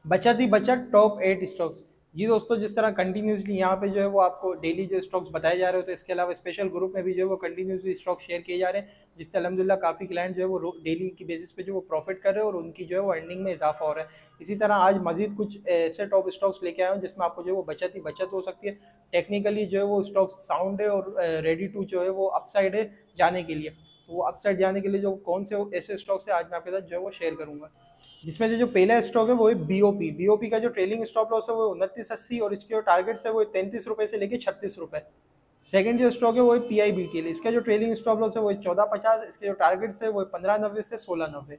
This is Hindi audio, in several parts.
बचत ही बचत टॉप 8 स्टॉक्स। जी दोस्तों, जिस तरह कंटिन्यूसली यहाँ पे जो है वो आपको डेली जो स्टॉक्स बताए जा रहे हो, तो इसके अलावा स्पेशल ग्रुप में भी जो है वो कंटिन्यूसली स्टॉक शेयर किए जा रहे हैं, जिससे अल्हम्दुलिल्लाह काफ़ी क्लाइंट जो है वो डेली की बेसिस पे जो वो प्रॉफिट कर रहे हैं और उनकी जो है वो अर्निंग में इजाफा हो रहा है। इसी तरह आज मजीद कुछ ऐसे टॉप स्टॉक्स लेके आए हूँ जिसमें आपको जो है वो बचत ही बचत हो सकती है। टेक्निकली जो है वो स्टॉक साउंड है और रेडी टू जो है वो अपसाइड है जाने के लिए। तो वो अपसाइड जाने के लिए जो कौन से ऐसे स्टॉक्स है आज मैं आपके साथ जो है वो शेयर करूँगा, जिसमें से जो पहला स्टॉक है वो है बीओपी। बीओपी का जो ट्रेलिंग स्टॉप लॉस है वो 29.80 और इसके जो टारगेट्स है वो 33 रुपये से लेकर 36 रुपये। सेकंड जो स्टॉक है वो है पीआईबीटीएल। इसका जो ट्रेलिंग स्टॉप लॉस है वो 14.50, इसके जो टारगेट्स है वो 15.90 से 16.90।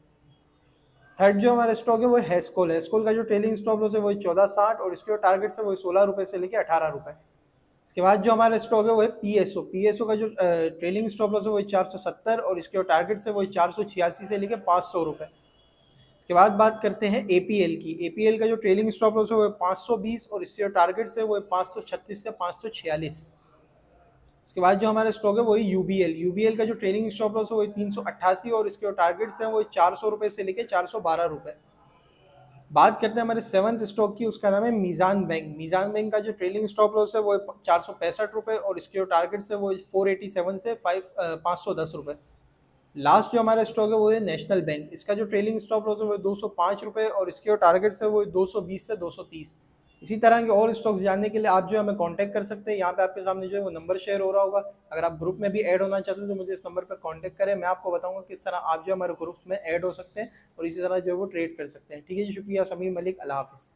थर्ड जो हमारा स्टॉक है वो हैस्कोल। हैस्कोल का जो ट्रेलिंग स्टॉप लॉस है वो 14.60 और इसके जो टारगेट्स है वो 16 रुपये से लेकर 18 रुपये। इसके बाद जो हमारा स्टॉक है वो है पीएसओ। पीएसओ का जो ट्रेलिंग स्टॉप लॉस है वो 470 और इसके जो टारगेट्स है वो 486 से लेकर 500 रुपये। इसके बाद बात करते हैं एपीएल की। एपीएल का जो ट्रेलिंग स्टॉप लॉस है वो 520 और इसके जो टारगेट्स है वो 536 से 546। इसके बाद जो हमारा स्टॉक है वो यूबीएल। यूबीएल का जो ट्रेलिंग स्टॉप लॉस है वो 388 और इसके जो टारगेट्स हैं वो 400 रुपये से लेकर 412 रुपये। बात करते हैं हमारे सेवंथ स्टॉक की, उसका नाम है मीज़ान बैंक। मीज़ान बैंक का जो ट्रेलिंग स्टॉप लॉस है वो 465 रुपये और इसके जो टारगेट्स है वो 487 से 510 रुपये। लास्ट जो हमारा स्टॉक है वो है नेशनल बैंक। इसका जो ट्रेलिंग स्टॉप लॉस है वो 205 रुपये और इसके जो टारगेट्स है वो 220 से 230। इसी तरह के और स्टॉक्स जानने के लिए आप जो हमें कांटेक्ट कर सकते हैं। यहाँ पे आपके सामने जो है वो नंबर शेयर हो रहा होगा। अगर आप ग्रुप में भी ऐड होना चाहते हैं तो मुझे इस नंबर पर कांटेक्ट करें, मैं आपको बताऊंगा किस तरह आप जो हमारे ग्रुप्स में ऐड हो सकते हैं और इसी तरह जो है वो ट्रेड कर सकते हैं। ठीक है जी, शुक्रिया। समीर मलिक, अल्लाह हाफिज़।